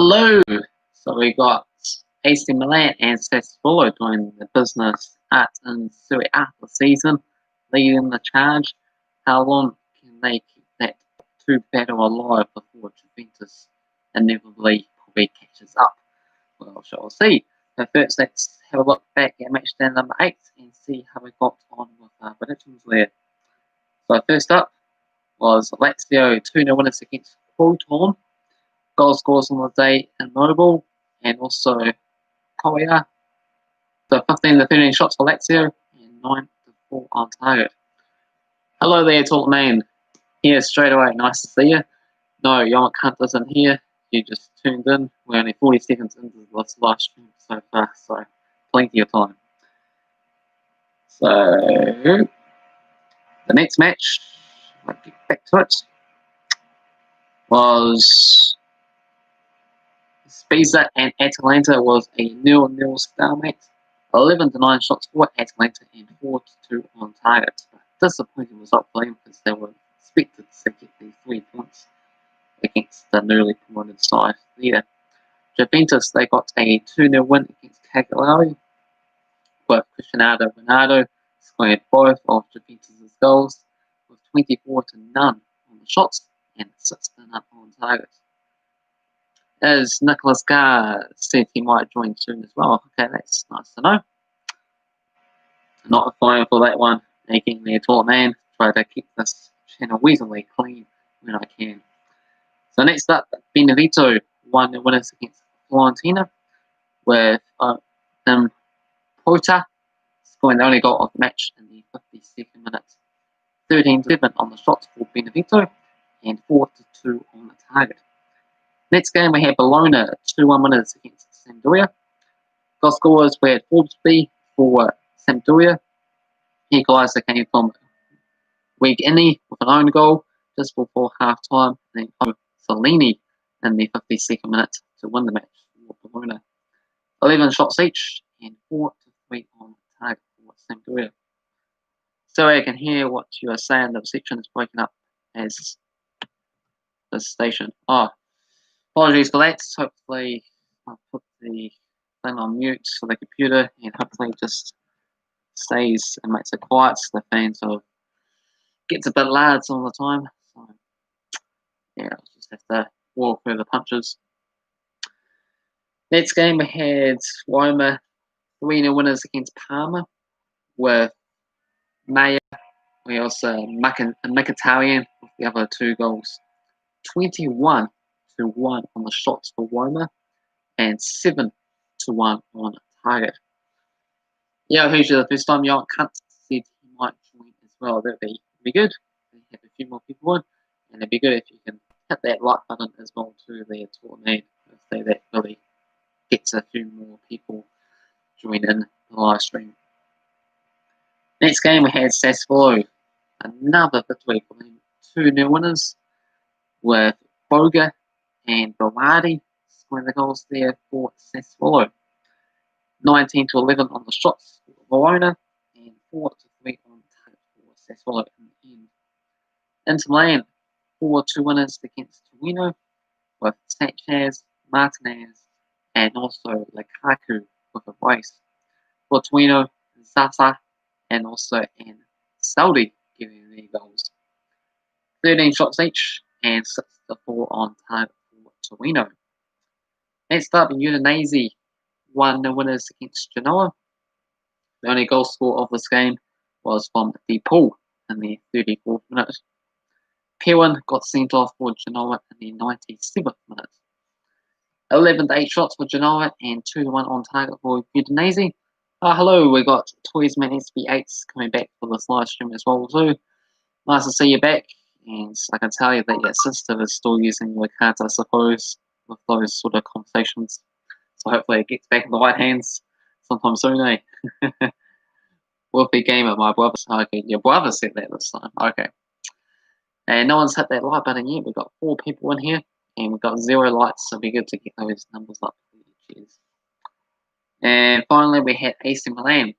Hello! So we got AC Milan and Sassuolo doing the business at in Serie A this season, leading the charge. How long can they keep that two battle alive before Juventus inevitably probably catches up? Well, shall we see. So first, let's have a look back at matchday number 8 and see how we got on with our predictions there. So first up was Lazio 2-0 winners against Photon. Goal scores on the day in Mobile and also Korea. So 15 to 13 shots for Lazio and 9 to 4 on target. Hello there, tall man. Here straight away, nice to see you. No, Young Cunt isn't here. You just tuned in. We're only 40 seconds into this live stream so far, so plenty of time. So the next match, I'll get back to it, was Spezia and Atalanta. Was a 0-0 stalemate. 11 to 9 shots for Atalanta and 4 to 2 on target. Disappointing result for them because they were expected to get the 3 points against the newly promoted side there. Juventus, they got a 2-0 win against Cagliari, with Cristiano Ronaldo scored both of Juventus' goals with 24 to none on the shots and 6 to none on target. As Nicholas Garr said he might join soon as well. Okay, that's nice to know. Not applying for that one, making the tall man. Try to keep this channel reasonably clean when I can. So next up, Beneveto won the winners against Fiorentina with Pota scoring the only goal of the match in the 52nd minute. 13-7 on the shots for Beneveto and 4 to 2 on the target. Next game we had Bologna 2-1 winners against Sampdoria. Goal scorers were Forbesby for Sampdoria. Equaliser came from Weghini with an own goal just before half time. Then Salini in the 52nd minute to win the match for Bologna. 11 shots each and 4 to 3 on target for Sampdoria. So I can hear what you are saying. The reception is breaking up as this station. Oh, apologies for that. Hopefully I'll put the thing on mute for the computer and hopefully just stays and makes it quiet. The fan sort of gets a bit loud all the time. So yeah, I'll just have to walk through the punches. Next game we had Roma 3-0 winners against Parma with Maya. We also Mkhitaryan with the other 2 goals. 21 to 1 on the shots for Roma and 7 to 1 on target. Yeah, who's the first time Young Cunt said he might join as well. That'd be good. We have a few more people in, and it'd be good if you can hit that like button as well too there to me. Say that really gets a few more people join in the live stream. Next game we had Sassuolo. Another victory for them. 2-0 winners with Boga and Berardi scoring the goals there for Sassuolo. 19 to 11 on the shots for Verona and 4 to 3 on target for Sassuolo in the end. InterMilan 4-2 winners against Torino with Sanchez, Martinez and also Lukaku with a brace. For Torino, Zaza and also Saudi giving their goals. 13 shots each and 6 to 4 on target for Torino. Next up, Udinese 1-0 winners against Genoa. The only goal scorer of this game was from De Paul in the 34th minute. Perrin got sent off for Genoa in the 97th minute. 11 to 8 shots for Genoa and 2 to 1 on target for Udinese. Hello, we got Toysman SB8s coming back for this live stream as well too. Nice to see you back, and I can tell you that your sister is still using your cards, I suppose, with those sort of conversations. So hopefully it gets back in the right hands sometime soon, eh? With the game at my brother's. Okay, your brother said that this time. Okay. And no one's hit that like button yet. We've got 4 people in here, and we've got 0 likes, so it'll be good to get those numbers up. Cheers. And finally, we had AC Milan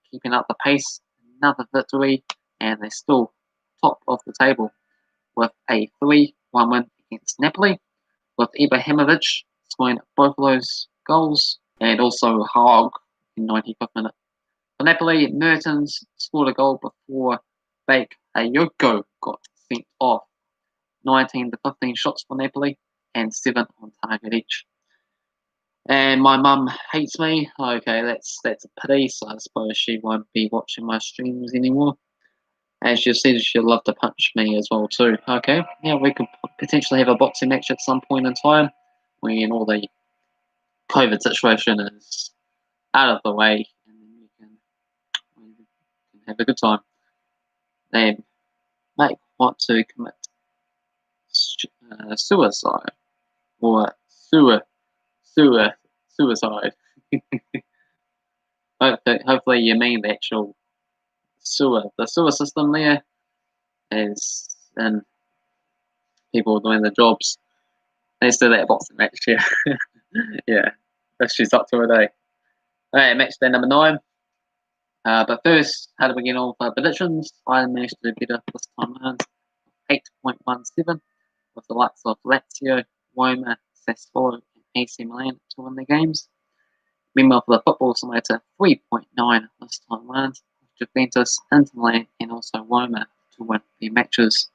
keeping up the pace. Another victory, and they're still top of the table with a 3-1 win against Napoli, with Ibrahimovic between both of those goals, and also Haag in 95th minute. For Napoli, Mertens scored a goal before Bakayoko got sent off. 19 to 15 shots for Napoli and 7 on target each. And my mum hates me. Okay, that's a pity, so I suppose she won't be watching my streams anymore. As she said, she'd love to punch me as well too. Okay, yeah, we could potentially have a boxing match at some point in time when all the COVID situation is out of the way, and then we can have a good time. They might want to commit suicide or suicide. Hopefully you mean the actual the sewer system there is, and people doing the jobs. Let's do that boxing match, yeah. Yeah, that's she's up to a day. Alright, match day number 9. But first, how do we get on for predictions? I managed to do better this time around. 8.17 with the likes of Lazio, Roma, Sassuolo, and AC Milan to win their games. Meanwhile, for the Football Simulator, 3.9 this time around. Juventus, InterMilan, and also Roma to win their matches.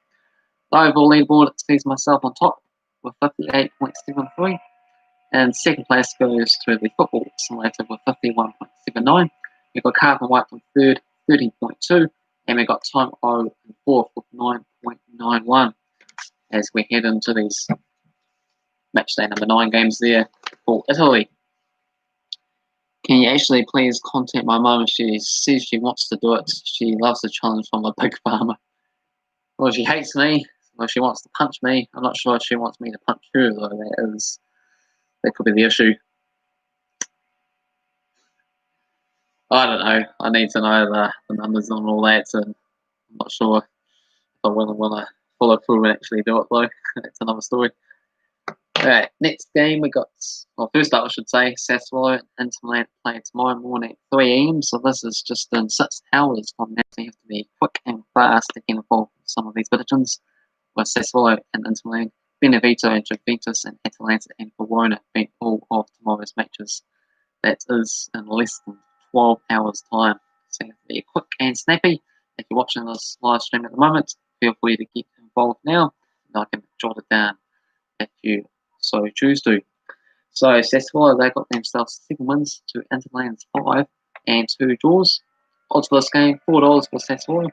The overall leaderboard sees myself on top with 58.73, and second place goes to the Football Simulator with 51.79. We've got Cavan Wright from third, 30.2, and we've got Time O in fourth with 9.91 as we head into these matchday number 9 games there for Italy. Can you actually please contact my mum? She says she wants to do it. She loves the challenge from a big farmer. Well, she hates me. Well, she wants to punch me. I'm not sure if she wants me to punch her, though. That could be the issue. I don't know. I need to know the numbers on all that, and I'm not sure if I want to follow through and actually do it, though. That's another story. Alright, next game we got, well, first up I should say, Sassuolo and InterMilan play tomorrow morning at 3 AM, so this is just in 6 hours from now, so you have to be quick and fast to get involved with some of these predictions, with Sassuolo and InterMilan, Beneveto and Juventus, and Atalanta and Verona being all of tomorrow's matches. That is in less than 12 hours time, so you have to be quick and snappy. If you're watching this live stream at the moment, feel free to get involved now, and I can jot it down if you so choose to. So Sassuolo, they got themselves 7 wins to InterMilan's 5 and 2 draws. Odds for this game, $4 for Sassuolo.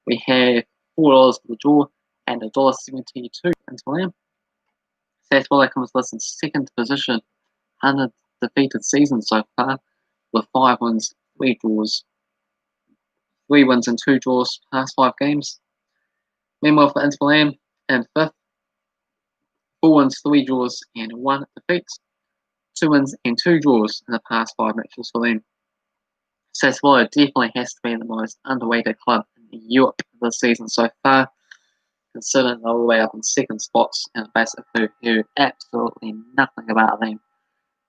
We have $4 for the draw and $1.72 InterMilan. Sassuolo comes to us in second position, undefeated season so far, with 5 wins, 3 draws. 3 wins and 2 draws past 5 games. Meanwhile for InterMilan in fifth, 4 wins, 3 draws, and 1 defeat. 2 wins and 2 draws in the past 5 matches for them. Sassuolo definitely has to be the most underrated club in Europe this season so far, considering they're all the way up in second spots and basically hear absolutely nothing about them.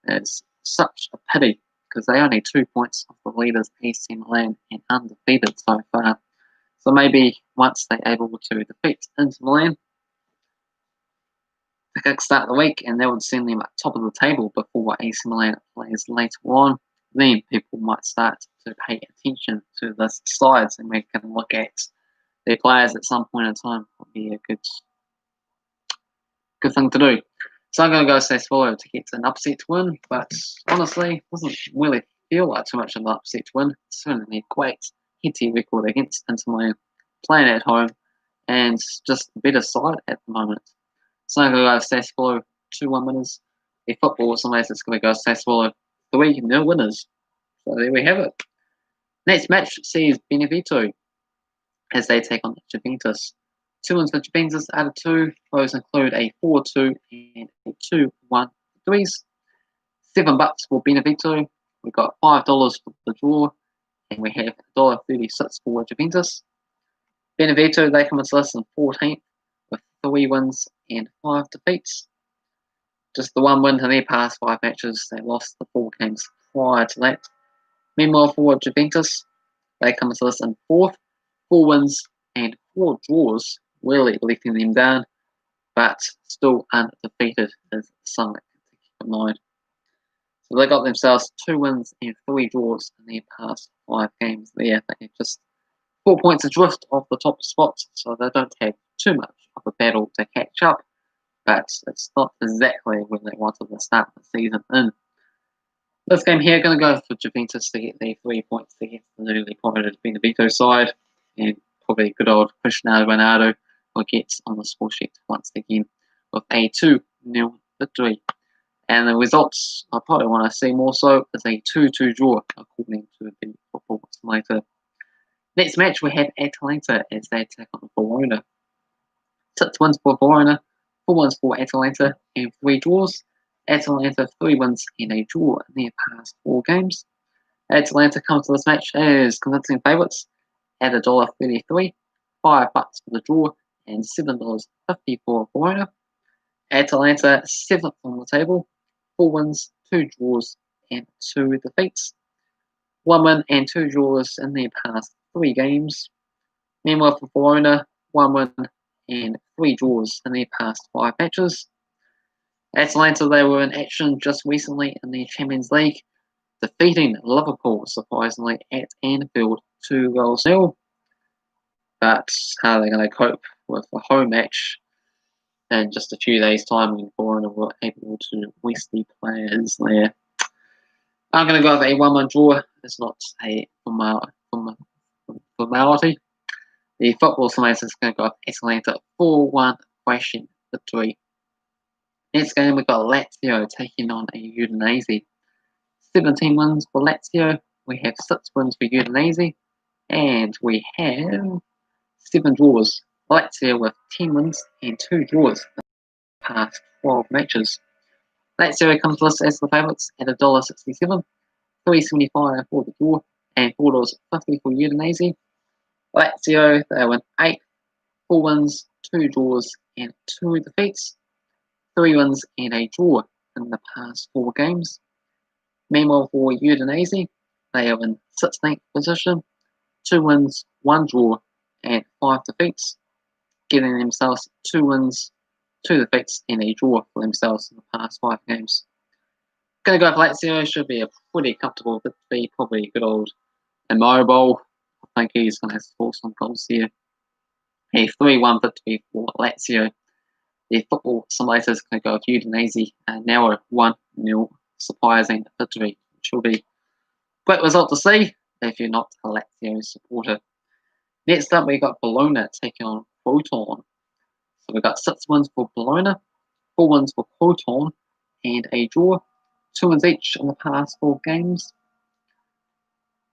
It's such a pity because they only 2 points off the leaders AC Milan and undefeated so far. So maybe once they're able to defeat Inter Milan, they could start the week and that would send them at top of the table before AC Milan plays later on. Then people might start to pay attention to this slides and we can look at their players at some point in time. Would be a good thing to do. So I'm going to go Sassuolo to get an upset win, but honestly, doesn't really feel like too much of an upset win. Certainly a great head-to-head record against Inter Milan, playing at home, and just a better side at the moment. So I'm going to go Sassuolo 2-1 winners. The Football Simulator is going to go Sassuolo 3-0 winners. So there we have it. Next match sees Beneveto as they take on Juventus. 2 wins for Juventus out of 2. Those include a 4-2 and a 2-1 victories. $7 for Beneveto. We've got $5 for the draw, and we have $1.36 for Juventus. Beneveto, they come into less than 14th with 3 wins and 5 defeats. Just the 1 win in their past 5 matches. They lost the 4 games prior to that. Meanwhile, for Juventus, they come into less than 4th, 4 wins and 4 draws, really letting them down, but still undefeated is something to keep of 9. So they got themselves 2 wins and 3 draws in their past 5 games there. They just 4 points adrift off the top spots, so they don't have too much of a battle to catch up. But it's not exactly when they wanted to start the season in. This game here going to go for Juventus to get their 3 points against the newly promoted Beneveto side, and probably good old Cristiano Ronaldo will get on the score sheet once again with a 2-0 victory. And the results I probably want to see more so is a 2-2 draw according to the Football Simulator. Next match we have Atalanta as they take on Verona. 6 wins for Verona, 4 wins for Atalanta, and 3 draws. Atalanta 3 wins and a draw in their past 4 games. Atalanta comes to this match as convincing favourites at $1.33, $5 for the draw, and $7.50 for Verona. Atalanta 7th on the table, 4 wins, 2 draws, and 2 defeats. 1 win and 2 draws in their past 3 games. Meanwhile for Verona, 1 win and 3 draws in their past 5 matches. Atalanta, they were in action just recently in the Champions League, defeating Liverpool, surprisingly, at Anfield 2-0. But how are they going to cope with the home match in just a few days' time when Verona were able to rest the players there? I'm going to go with a 1-1 draw. It's not a formality. The Football Simulator is going to go with Atalanta 4-1 thrashing victory. Next game, we've got Lazio taking on a Udinese. 17 wins for Lazio. We have 6 wins for Udinese. And we have 7 draws. Lazio with 10 wins and 2 draws in the past 12 matches. Lazio comes to us as the favourites at $1.67, $3.75 for the draw, and $4.50 for Udinese. Lazio, they win 8, 4 wins, 2 draws, and 2 defeats. 3 wins and a draw in the past 4 games. Meanwhile, for Udinese, they are in 16th position, 2 wins, 1 draw, and 5 defeats, giving themselves 2 wins, 2 defeats, and a draw for themselves in the past 5 games. Going to go for Lazio, should be a pretty comfortable victory, probably good old Immobile. I think he's going to score some goals here. A 3-1 victory for Lazio. The Football Simulator is going to go with Udinese and now a 1-0 surprising victory, which will be a great result to see if you're not a Lazio supporter. Next up, we got Bologna taking on Photon. So we've got 6 wins for Bologna, 4 wins for Photon, and a draw. 2 wins each in the past 4 games.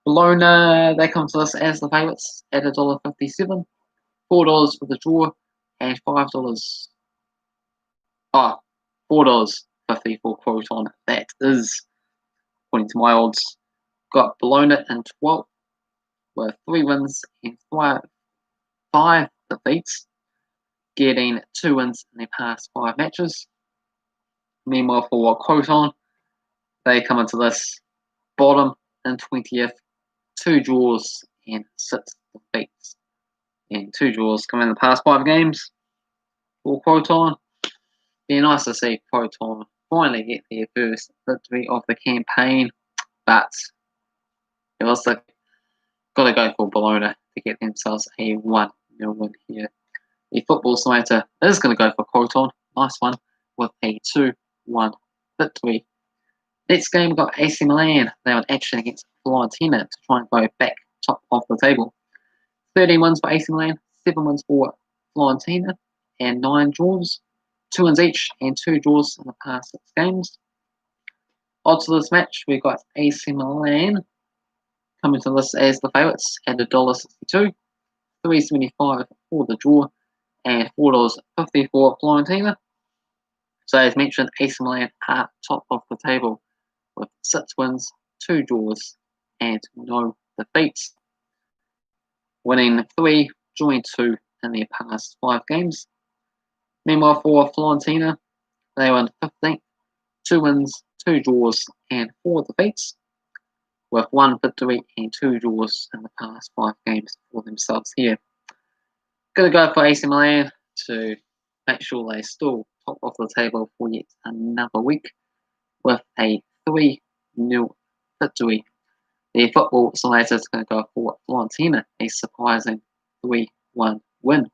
Bologna, they come to us as the favourites at $1.57, $4 for the draw, and $5. $4.50 for Photon. That is, according to my odds, got Bologna in 12th with 3 wins and 5 defeats, getting 2 wins in their past 5 matches. Meanwhile, for Photon, they come into this bottom in 20th, 2 draws and 6 defeats. And 2 draws come in the past 5 games for Photon. Be nice to see Photon finally get their first victory of the campaign, but they've also got to go for Bologna to get themselves a 1-0 win here. The Football Simulator is going to go for Photon, nice one, with a 2-1 victory. Next game, we've got AC Milan. They are in action against Fiorentina to try and go back top of the table. 13 wins for AC Milan, 7 wins for Fiorentina, and 9 draws. 2 wins each and 2 draws in the past 6 games. Odds for this match, we've got AC Milan coming to this as the favourites at $1.62, $3.75 for the draw, and $4.50 for Fiorentina. So as mentioned, AC Milan are top of the table with 6 wins, 2 draws, and no defeats, winning 3, drawing 2 in their past 5 games. Meanwhile, for Fiorentina, they won 15th, 2 wins, 2 draws, and 4 defeats, with 1 victory and 2 draws in the past 5 games for themselves here. Going to go for AC Milan to make sure they're still top of the table for yet another week. with a 3-0 victory. The Football Simulator is going to go for Fiorentina, a surprising 3-1 win.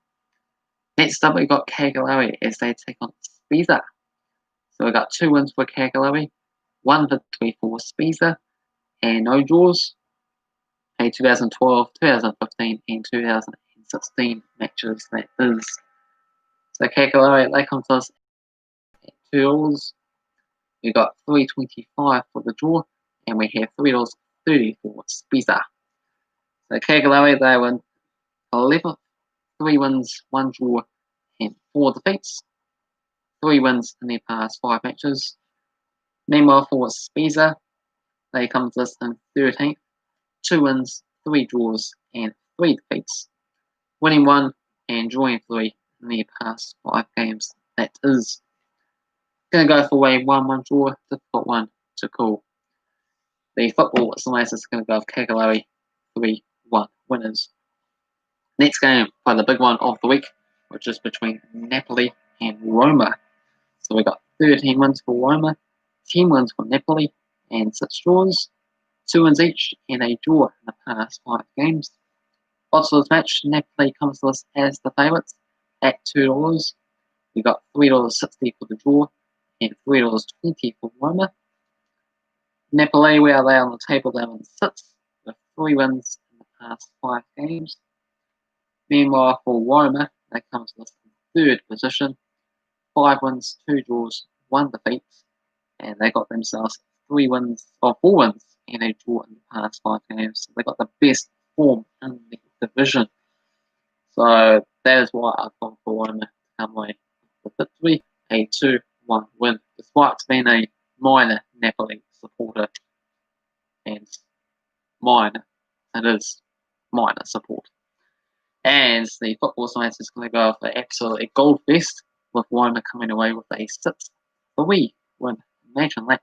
Next up, we've got Cagliari as they take on Spezia. So we've got 2 wins for Cagliari, 1 victory for Spezia, and no draws. A 2012, 2015, and 2016 matches, that is. So Cagliari, they come to us at $2. We got $3.25 for the draw, and we have $3.30 for Spezia. So Cagliari, they win 11th, 3 wins, 1 draw, and 4 defeats. 3 wins in their past 5 matches. Meanwhile, for Spezia, they come to us in 13th, 2 wins, 3 draws, and 3 defeats. Winning 1 and drawing 3 in their past 5 games. That is going to go for a 1-1 draw, difficult one to call. The Football Simulator is going to go with Cagliari 3-1 winners. Next game, probably the big one of the week, which is between Napoli and Roma. So we got 13 wins for Roma, 10 wins for Napoli, and 6 draws, 2 wins each, and a draw in the past 5 games. Odds for this match, Napoli comes to us as the favourites at $2. We got $3.60 for the draw and $3.20 for Roma. Napoli, where are they on the table? They're on 6th with 3 wins in the past 5 games. Meanwhile, for Roma, they come to us in 3rd position, 5 wins, 2 draws, 1 defeat, and they got themselves 4 wins and a draw in the past 5 games. So they got the best form in the division. So that is why I've gone for Roma to come away with the victory, a 2-1 win, despite being a minor Napoli supporter. And minor, it is minor support. And the Football Science is going to go for absolutely gold fest, with Roma coming away with a 6-3 win. Imagine that.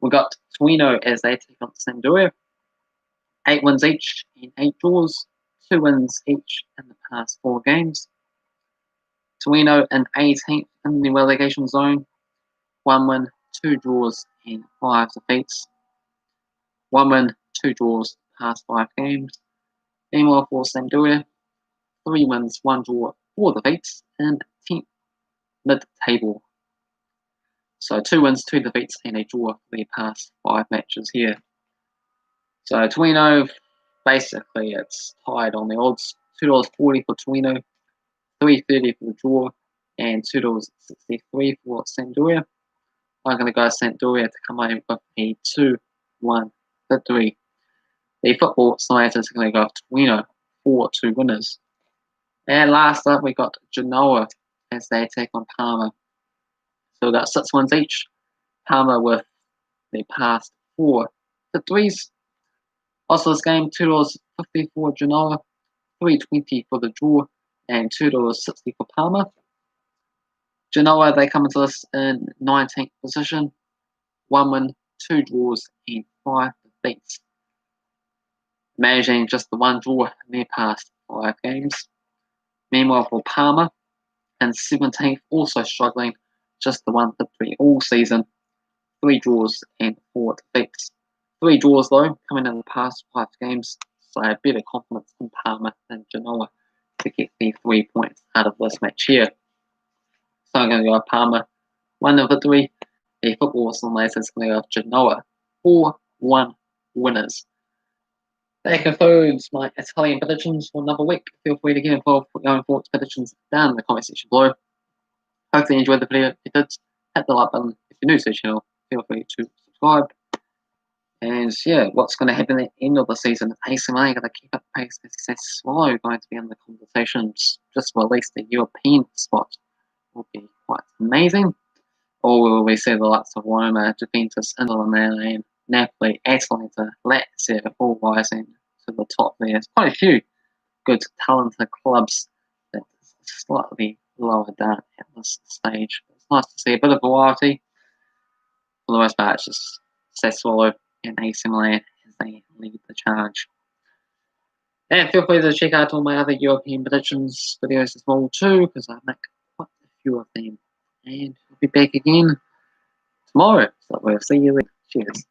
We got Torino as they take on Sampdoria. 8 wins each and 8 draws, 2 wins each in the past 4 games. Torino in 18th in the relegation zone, 1 win, 2 draws, and 5 defeats. 1 win, 2 draws, past 5 games. Meanwhile, for Sampdoria, 3 wins, 1 draw, 4 defeats, and 10th mid-table. So 2 wins, 2 defeats, and a draw for their past 5 matches here. So Torino, basically it's tied on the odds. $2.40 for Torino, $3.30 for the draw, and $2.63 for Sampdoria. I'm going to go Sampdoria to come away with a 2-1 victory. The Football Simulator is going to go with Torino for 2 winners. And last up, we got Genoa as they take on Parma. So we've got 6 wins each. Parma with their past 4 victories. Also this game, $2.50 for Genoa, $3.20 for the draw, and $2.60 for Parma. Genoa, they come into this in 19th position, 1 win, 2 draws, and 5 defeats. Managing just the 1 draw in their past 5 games. Meanwhile, for Parma, in 17th, also struggling, just the 1 victory all season, 3 draws and 4 defeats. 3 draws though, coming in the past 5 games, so I have better confidence in Parma than Genoa to get the 3 points out of this match here. So I'm going to go with Parma, 1 victory. The Football Simulator is going to go with Genoa, 4-1 winners. That concludes my Italian predictions for another week. Feel free to get involved with your own thoughts, predictions down in the comment section below. Hopefully you enjoyed the video. If you did, hit the like button. If you're new to the channel, feel free to subscribe. And yeah, what's going to happen at the end of the season? AC Milan going to keep up the pace. Sassuolo going to be in the conversations just for at least the European spot. Will be quite amazing. Or will we see the likes of Roma, Juventus, InterMilan, Napoli, Atalanta, Lazio all rising to the top there. There's quite a few good talented clubs that are slightly lower down at this stage. It's nice to see a bit of variety. For the most part, it's just Sassuolo and AC Milan as they lead the charge. And feel free to check out all my other European predictions videos as well too, because I make quite a few of them. And I'll be back again tomorrow. So we'll see you then. Cheers.